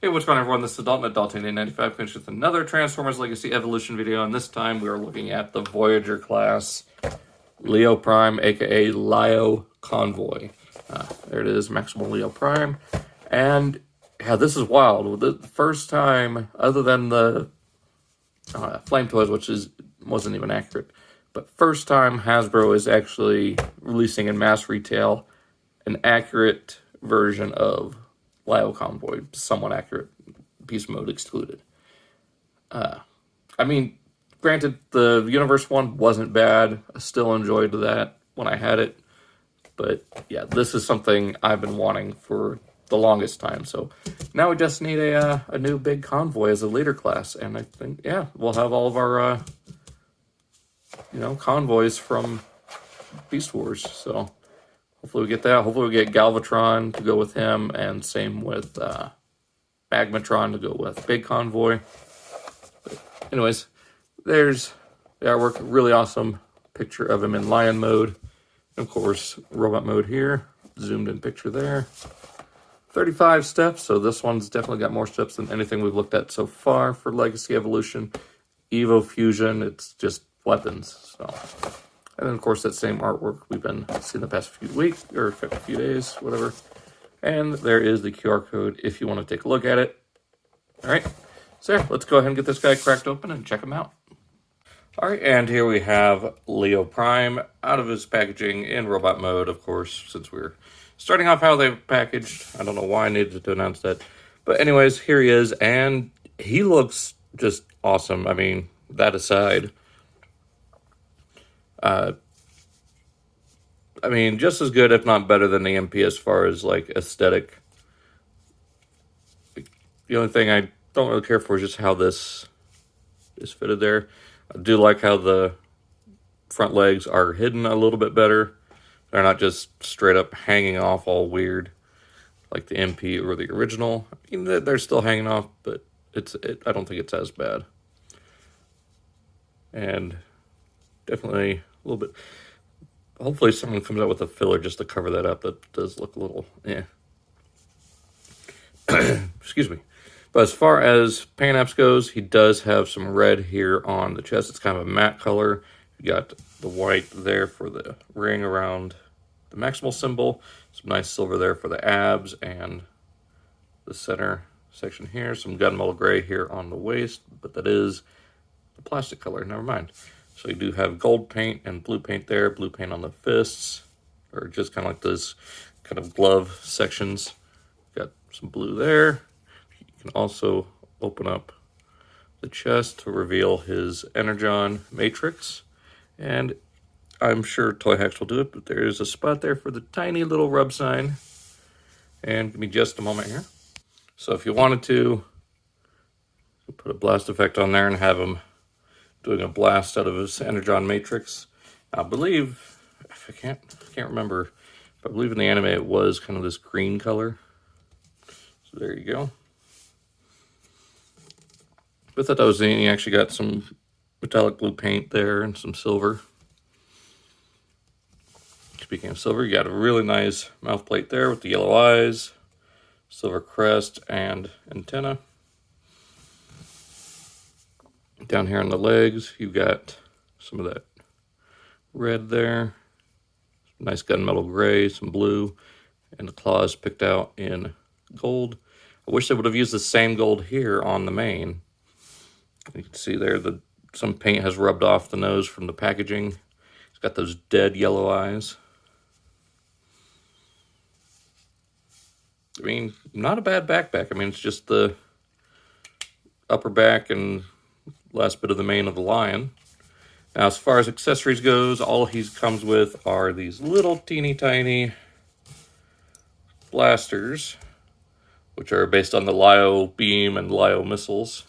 Hey, what's going on, everyone? This is Dalton at Dalton895, finished with another Transformers Legacy Evolution video, and this time we are looking at the Voyager class Leo Prime, aka Lio Convoy. There it is, Maximal Leo Prime. And yeah, this is wild. The first time, other than the Flame Toys, which wasn't even accurate, but first time Hasbro is actually releasing in mass retail an accurate version of Lio Convoy, somewhat accurate, beast mode excluded. I mean, granted, the Universe one wasn't bad. I still enjoyed that when I had it. But yeah, this is something I've been wanting for the longest time. So now we just need a new big Convoy as a leader class. And I think, yeah, we'll have all of our, convoys from Beast Wars. So hopefully we get that. Hopefully we get Galvatron to go with him, and same with Magmatron to go with Big Convoy. But anyways, there's the artwork. Really awesome picture of him in lion mode. And of course, robot mode here. Zoomed in picture there. 35 steps, so this one's definitely got more steps than anything we've looked at so far for Legacy Evolution. Evo Fusion, it's just weapons. So, and then, of course, that same artwork we've been seeing the past few weeks, or a few days, whatever. And there is the QR code if you want to take a look at it. All right, so yeah, let's go ahead and get this guy cracked open and check him out. All right, and here we have Leo Prime out of his packaging in robot mode, of course, since we're starting off how they've packaged. I don't know why I needed to announce that. But anyways, here he is, and he looks just awesome. I mean, that aside, I mean, just as good, if not better than the MP as far as, like, aesthetic. The only thing I don't really care for is just how this is fitted there. I do like how the front legs are hidden a little bit better. They're not just straight up hanging off all weird like the MP or the original. I mean, they're still hanging off, but I don't think it's as bad. And definitely a little bit. Hopefully someone comes out with a filler just to cover that up. That does look a little, Excuse me. But as far as paint apps goes, he does have some red here on the chest. It's kind of a matte color. You got the white there for the ring around the maximal symbol. Some nice silver there for the abs and the center section here. Some gunmetal gray here on the waist, but that is the plastic color. Never mind. So you do have gold paint and blue paint there. Blue paint on the fists, or just kind of like those kind of glove sections. Got some blue there. You can also open up the chest to reveal his Energon matrix. And I'm sure Toy Hacks will do it, but there is a spot there for the tiny little rub sign. And give me just a moment here. So if you wanted to, put a blast effect on there and have him doing a blast out of his Energon matrix. I believe, I can't remember, but I believe in the anime it was kind of this green color. So there you go. But I thought that was neat. You actually got some metallic blue paint there and some silver. Speaking of silver, you got a really nice mouth plate there with the yellow eyes, silver crest, and antenna. Down here on the legs, you've got some of that red there. Nice gunmetal gray, some blue, and the claws picked out in gold. I wish they would have used the same gold here on the main. You can see there that some paint has rubbed off the nose from the packaging. It's got those dead yellow eyes. I mean, not a bad backpack. I mean, it's just the upper back and last bit of the mane of the lion. Now, as far as accessories goes, all he comes with are these little teeny tiny blasters, which are based on the Lio beam and Lio missiles.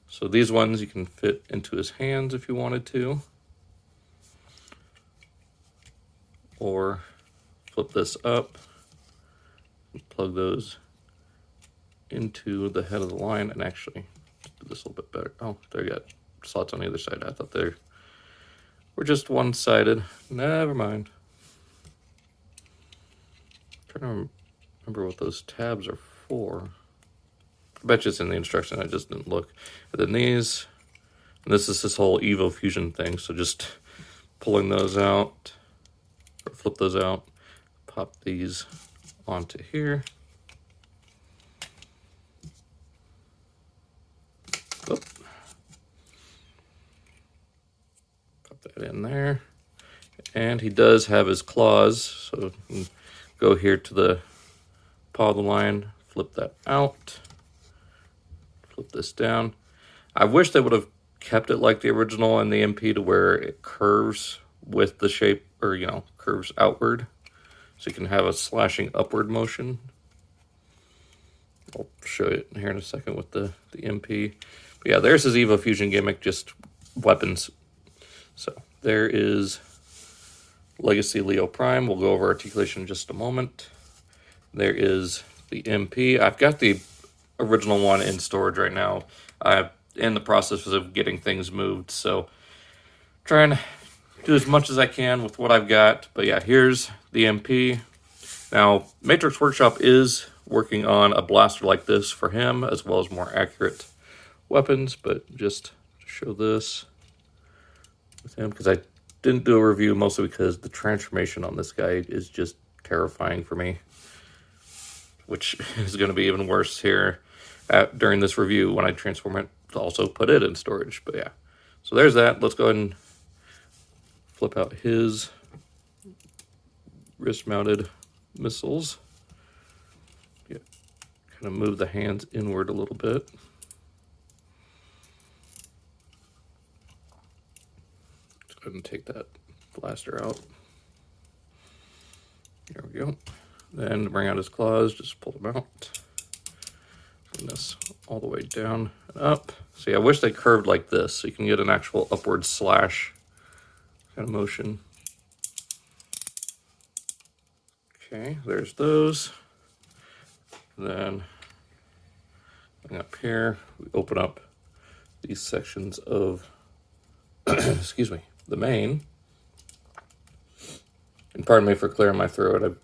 So these ones you can fit into his hands if you wanted to. Or flip this up, plug those into the head of the lion, and actually do this a little bit better. Oh, there you got slots on the other side. I thought they were just one-sided. Never mind. I'm trying to remember what those tabs are for. I bet you it's in the instruction, I just didn't look. And then these, and this is this whole Evo Fusion thing, so just pulling those out, or flip those out, pop these onto here. Oop. Pop that in there. And he does have his claws, so you can go here to the paw of the line, flip that out, flip this down. I wish they would have kept it like the original and the MP to where it curves with the shape, or, you know, curves outward. So you can have a slashing upward motion. I'll show you here in a second with the MP. But yeah, there's his Evo Fusion gimmick, just weapons. So there is Legacy Leo Prime. We'll go over articulation in just a moment. There is the MP. I've got the original one in storage right now. I'm in the process of getting things moved, so trying to do as much as I can with what I've got. But yeah, here's the MP. Now, Matrix Workshop is working on a blaster like this for him, as well as more accurate weapons, but just to show this with him, because I didn't do a review mostly because the transformation on this guy is just terrifying for me, which is going to be even worse here during this review when I transform it to also put it in storage. But yeah, so there's that. Let's go ahead and flip out his wrist-mounted missiles. Yeah, kind of move the hands inward a little bit. Let's go ahead and take that blaster out. There we go. Then to bring out his claws, just pull them out. Bring this all the way down and up. See, I wish they curved like this so you can get an actual upward slash kind of motion. Okay, there's those. Then up here, we open up these sections of, excuse me, the main. And pardon me for clearing my throat. I've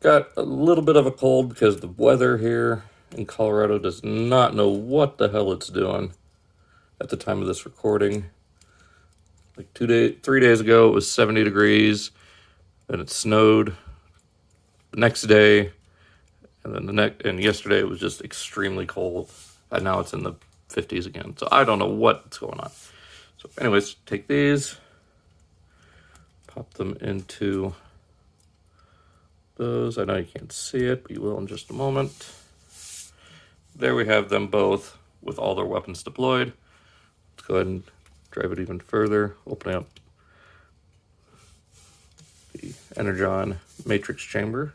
got a little bit of a cold because the weather here in Colorado does not know what the hell it's doing at the time of this recording. Like 3 days ago, it was 70 degrees, and it snowed the next day, and then and yesterday it was just extremely cold, and now it's in the 50s again. So I don't know what's going on. So anyways, take these, pop them into those. I know you can't see it, but you will in just a moment. There we have them both with all their weapons deployed. Let's go ahead and drive it even further, opening up the Energon Matrix Chamber.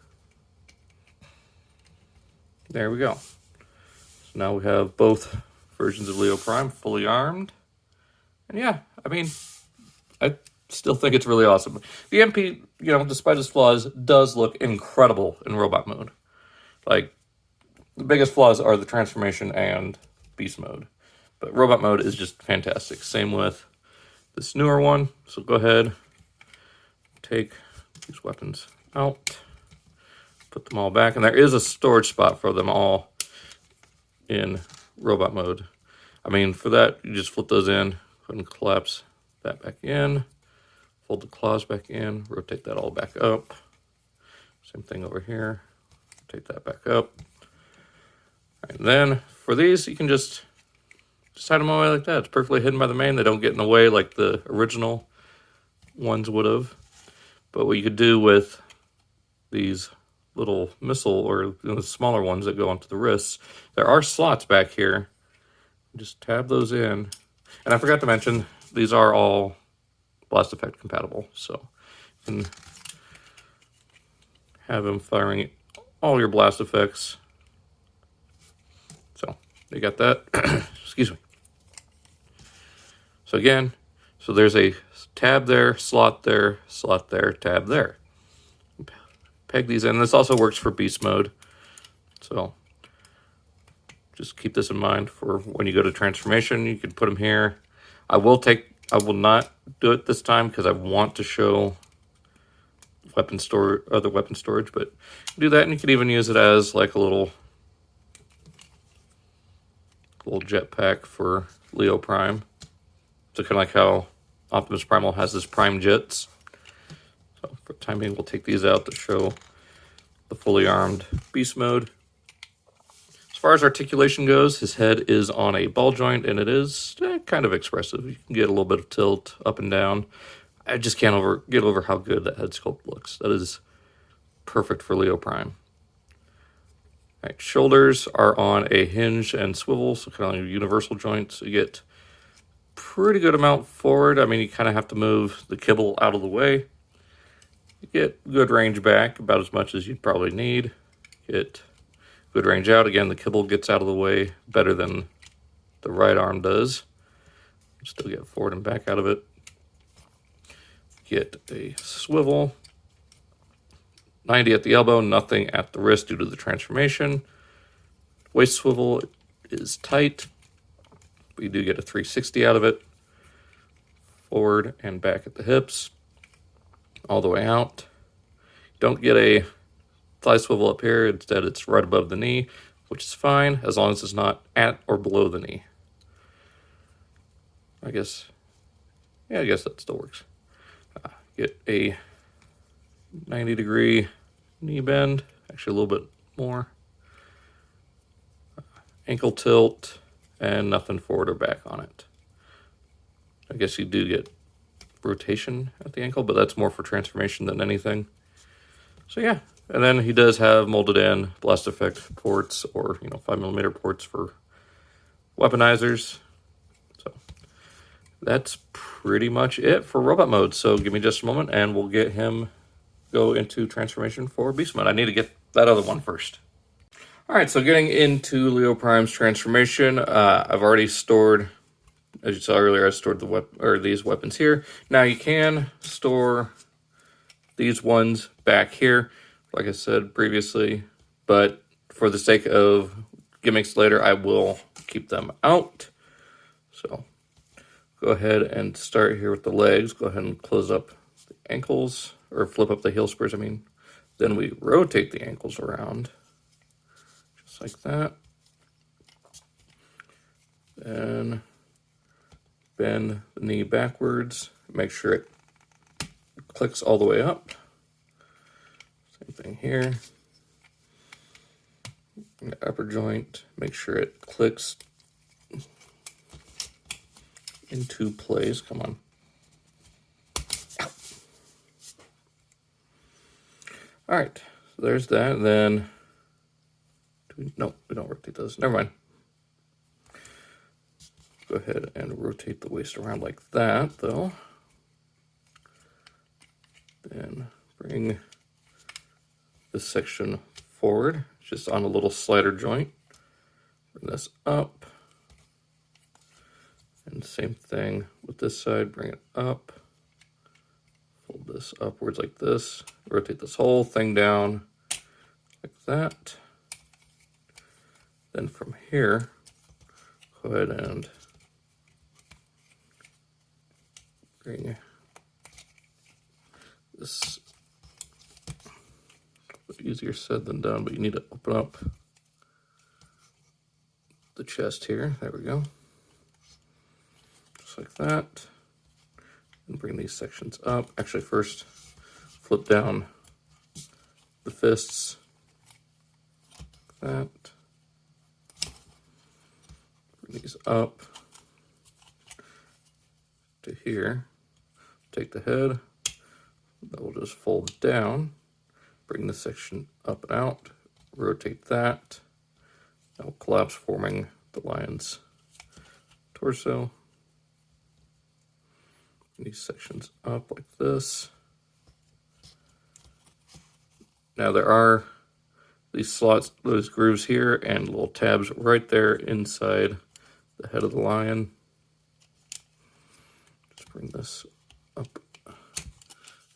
There we go. So now we have both versions of Leo Prime fully armed. And yeah, I mean, I still think it's really awesome. The MP, you know, despite its flaws, does look incredible in robot mode. Like, the biggest flaws are the transformation and beast mode. But robot mode is just fantastic. Same with this newer one. So go ahead, take these weapons out, put them all back. And there is a storage spot for them all in robot mode. I mean, for that, you just flip those in, go ahead and collapse that back in, fold the claws back in, rotate that all back up. Same thing over here, rotate that back up. And then for these, you can just hide them away like that. It's perfectly hidden by the main. They don't get in the way like the original ones would have. But what you could do with these little missile or the smaller ones that go onto the wrists, there are slots back here. Just tab those in. And I forgot to mention, these are all blast effect compatible. So you can have them firing all your blast effects. So you got that. Excuse me. So again, so there's a tab there, slot there, tab there. Peg these in. This also works for beast mode. So just keep this in mind for when you go to transformation. You can put them here. I will not do it this time because I want to show other weapon storage, but do that, and you can even use it as like a little little jetpack for Leo Prime. So kind of like how Optimus Primal has his Prime jets. So for the time being, we'll take these out to show the fully armed beast mode. As far as articulation goes, his head is on a ball joint, and it is kind of expressive. You can get a little bit of tilt up and down. I just can't get over how good that head sculpt looks. That is perfect for Leo Prime. All right, shoulders are on a hinge and swivel, so kind of like a universal joint. So you get pretty good amount forward. I mean, you kind of have to move the kibble out of the way. You get good range back, about as much as you'd probably need. Get good range out. Again, the kibble gets out of the way better than the right arm does. Still get forward and back out of it. Get a swivel. 90 at the elbow, nothing at the wrist due to the transformation. Waist swivel is tight, but you do get a 360 out of it. Forward and back at the hips, all the way out. Don't get a thigh swivel up here. Instead, it's right above the knee, which is fine as long as it's not at or below the knee. I guess that still works. Get a 90-degree knee bend, actually a little bit more. Ankle tilt, and nothing forward or back on it. I guess you do get rotation at the ankle, but that's more for transformation than anything. So yeah, and then he does have molded in blast effect ports or 5mm ports for weaponizers. So that's pretty much it for robot mode. So give me just a moment and we'll get him go into transformation for beast mode. I need to get that other one first. All right, so getting into Leo Prime's transformation, I've already stored, as you saw earlier, I stored these weapons here. Now you can store these ones back here, like I said previously, but for the sake of gimmicks later, I will keep them out. So go ahead and start here with the legs. Go ahead and close up the ankles, or flip up the heel spurs, I mean. Then we rotate the ankles around, just like that. Then bend the knee backwards. Make sure it clicks all the way up. Same thing here. In the upper joint, make sure it clicks into place. Come on. All right, so there's that. And then, no, we don't rotate those. Never mind. Go ahead and rotate the waist around like that, though. Then bring this section forward, just on a little slider joint. Bring this up. And same thing with this side, bring it up. Fold this upwards like this. Rotate this whole thing down like that. Then from here, go ahead and bring this, easier said than done, but you need to open up the chest here. There we go. Just like that. And bring these sections up. Actually, first flip down the fists like that. Bring these up to here. Take the head. That will just fold down. Bring this section up and out. Rotate that. That will collapse, forming the lion's torso. These sections up like this. Now there are these slots, those grooves here, and little tabs right there inside the head of the lion. Just bring this up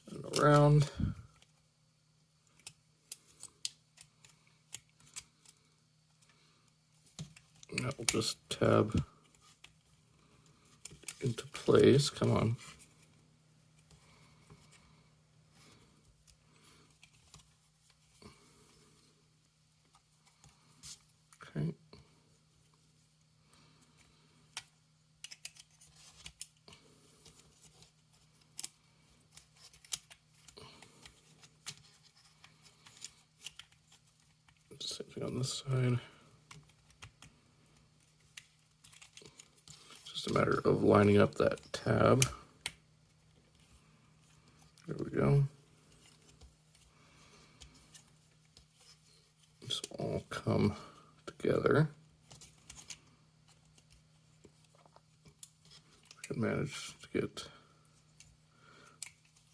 and around. And that will just tab into place. Come on. Okay. Same thing on this side. Just a matter of lining up that tab. There we go. This will all come together. I can manage to get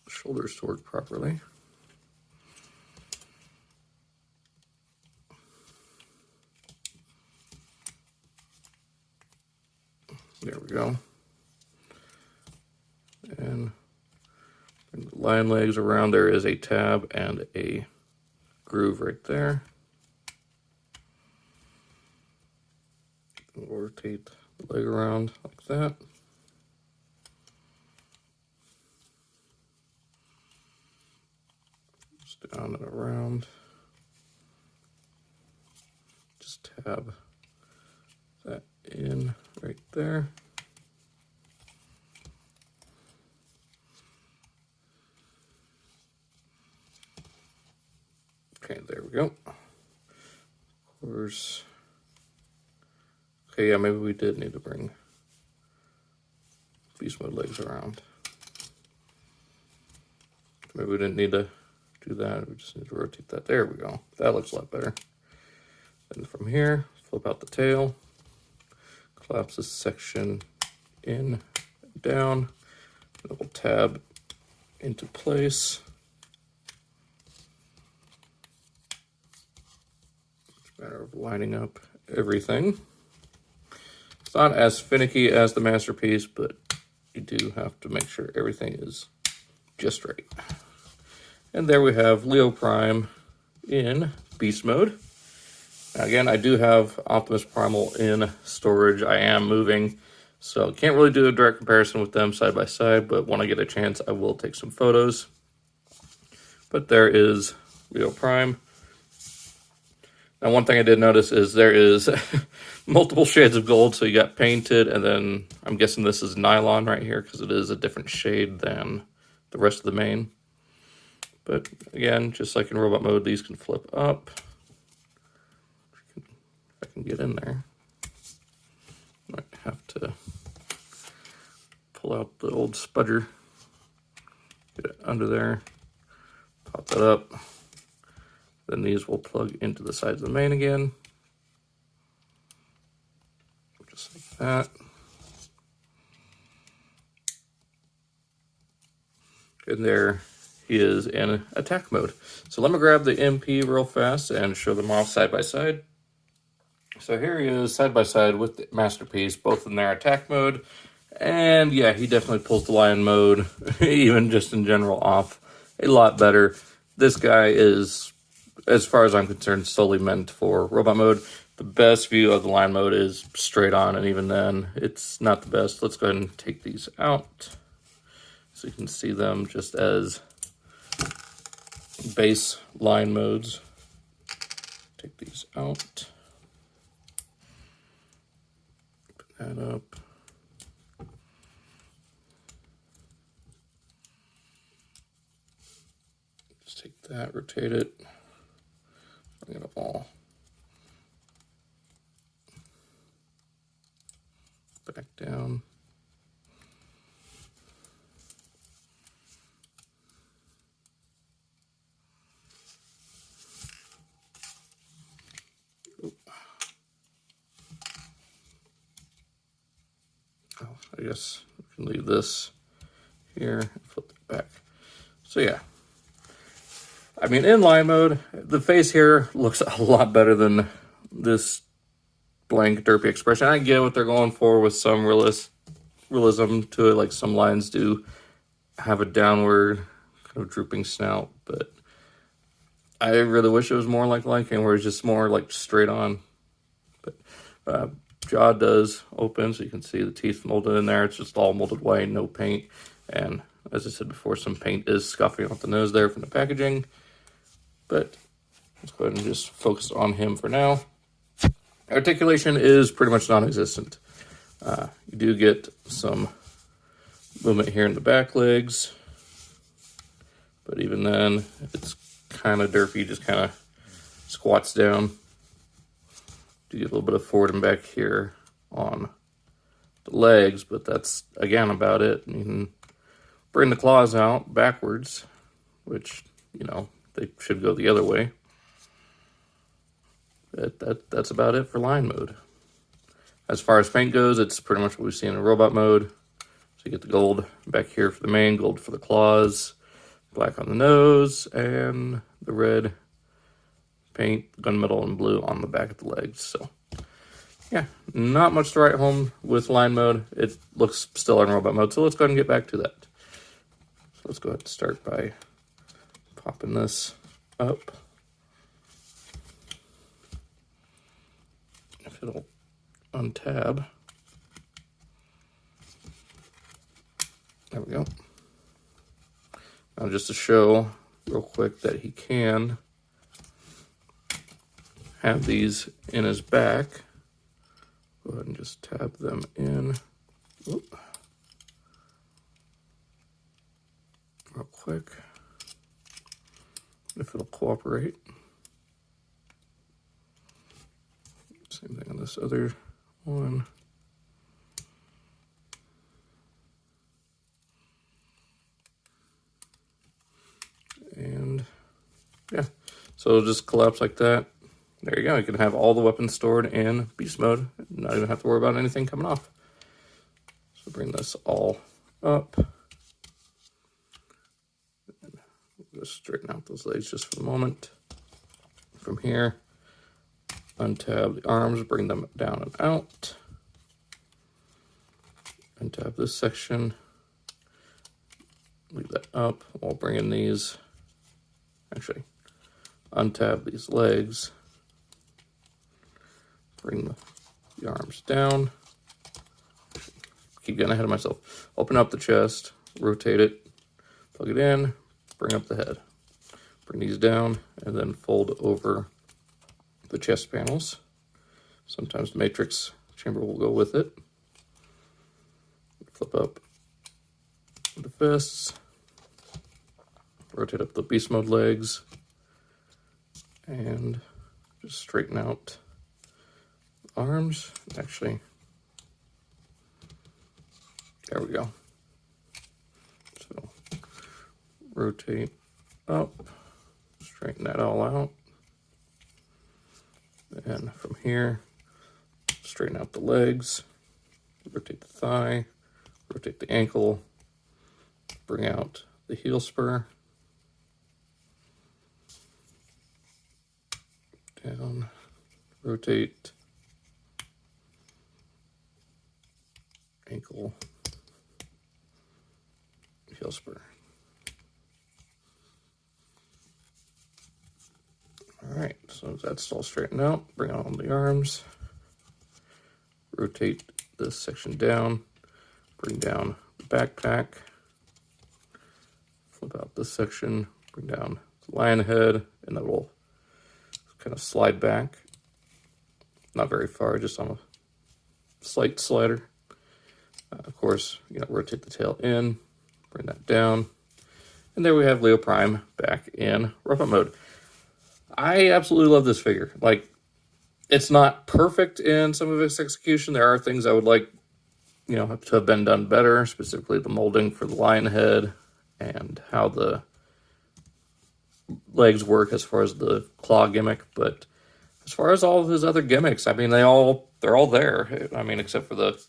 the shoulders to work properly. There we go. And bring the lion legs around. There is a tab and a groove right there. We'll rotate the leg around like that. Just down and around. Just tab that in right there. Okay, there we go. Of course. Okay, yeah, maybe we did need to bring beast mode legs around. Maybe we didn't need to do that. We just need to rotate that. There we go. That looks a lot better. Then from here, flip out the tail. Collapse this section in, down. Double tab into place. It's a matter of lining up everything. It's not as finicky as the masterpiece, but you do have to make sure everything is just right. And there we have Leo Prime in beast mode. Now again, I do have Optimus Primal in storage. I am moving, so can't really do a direct comparison with them side by side, but when I get a chance, I will take some photos. But there is Leo Prime. Now, one thing I did notice is there is multiple shades of gold. So you got painted, and then I'm guessing this is nylon right here because it is a different shade than the rest of the main. But again, just like in robot mode, these can flip up. If I can get in there, might have to pull out the old spudger, get it under there, pop that up. Then these will plug into the sides of the main again. Just like that. And there he is in attack mode. So let me grab the MP real fast and show them off side by side. So here he is side by side with the masterpiece, both in their attack mode. And yeah, he definitely pulls the lion mode, even just in general, off a lot better. This guy is, as far as I'm concerned, solely meant for robot mode. The best view of the line mode is straight on, and even then, it's not the best. Let's go ahead and take these out so you can see them just as base line modes. Take these out. Open that up. Just take that, rotate it. Bring it all back down. Oh, I guess we can leave this here and flip it back. So yeah. I mean, in line mode, the face here looks a lot better than this blank derpy expression. I get what they're going for with some realism to it, like some lines do have a downward kind of drooping snout, but I really wish it was more like Lion King, where it's just more like straight on. But jaw does open, so you can see the teeth molded in there. It's just all molded white, no paint, and as I said before, some paint is scuffing off the nose there from the packaging. But let's go ahead and just focus on him for now. Articulation is pretty much non-existent. You do get some movement here in the back legs, but even then, it's kind of derpy, just kind of squats down. Do get a little bit of forward and back here on the legs, but that's, again, about it. And you can bring the claws out backwards, which, you know, they should go the other way. But that's about it for line mode. As far as paint goes, it's pretty much what we see in robot mode. So you get the gold back here for the mane, gold for the claws, black on the nose, and the red paint, gunmetal, and blue on the back of the legs. So, yeah, not much to write home with line mode. It looks still in robot mode, so let's go ahead and get back to that. So let's go ahead and start by popping this up. If it'll untab. There we go. Now just to show real quick that he can have these in his back, go ahead and just tab them in. Oop. Real quick, if it'll cooperate. Same thing on this other one. And yeah, so it'll just collapse like that. There you go. You can have all the weapons stored in beast mode, not even have to worry about anything coming off. So bring this all up. And we'll just straighten out those legs just for a moment. From here, untab the arms, bring them down and out. Untab this section. Leave that up while bringing these. Actually, untab these legs. Bring the arms down. Keep getting ahead of myself. Open up the chest, rotate it, plug it in, bring up the head. Bring these down, and then fold over the chest panels. Sometimes the matrix chamber will go with it. Flip up the fists. Rotate up the beast mode legs. And just straighten out the arms. Actually, there we go. So rotate up, straighten that all out. And from here, straighten out the legs, rotate the thigh, rotate the ankle, bring out the heel spur, down, rotate, ankle, heel spur. All right, so that's all straightened out. Bring on the arms. Rotate this section down. Bring down the backpack. Flip out this section. Bring down the lion head, and that will kind of slide back. Not very far, just on a slight slider. Of course, rotate the tail in. Bring that down. And there we have Leo Prime back in robot mode. I absolutely love this figure. Like, it's not perfect in some of its execution. There are things I would like, to have been done better, specifically the molding for the lion head and how the legs work as far as the claw gimmick. But as far as all of his other gimmicks, I mean, they're all there. I mean, except for the,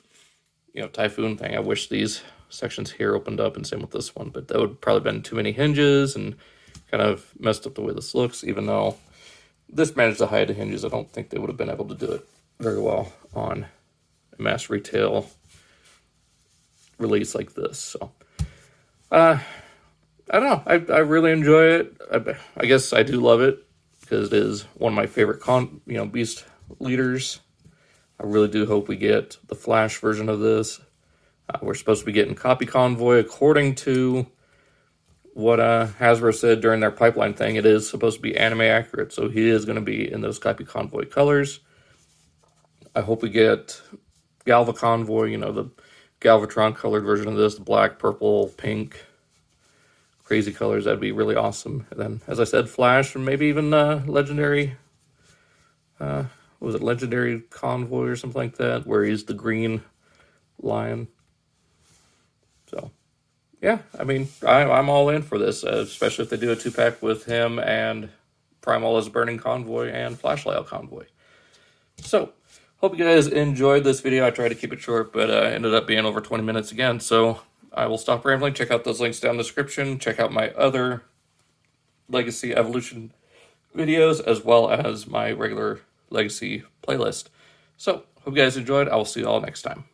Typhoon thing. I wish these sections here opened up, and same with this one, but that would probably been too many hinges and kind of messed up the way this looks. Even though this managed to hide the hinges, I don't think they would have been able to do it very well on a mass retail release like this. So, I don't know. I really enjoy it. I guess I do love it because it is one of my favorite Beast leaders. I really do hope we get the Flash version of this. We're supposed to be getting Copy Convoy according to what Hasbro said during their pipeline thing. It is supposed to be anime accurate, so he is going to be in those Copy Convoy colors. I hope we get Galva Convoy, the Galvatron colored version of this, the black, purple, pink, crazy colors. That'd be really awesome. And then, as I said, Flash, and maybe even legendary was it Legendary Convoy or something like that, where he's the green lion. So, yeah, I mean, I'm all in for this, especially if they do a 2-pack with him and Primal as Burning Convoy and Flashlight Convoy. So, hope you guys enjoyed this video. I tried to keep it short, but ended up being over 20 minutes again. So, I will stop rambling. Check out those links down in the description. Check out my other Legacy Evolution videos, as well as my regular Legacy playlist. So, hope you guys enjoyed. I will see you all next time.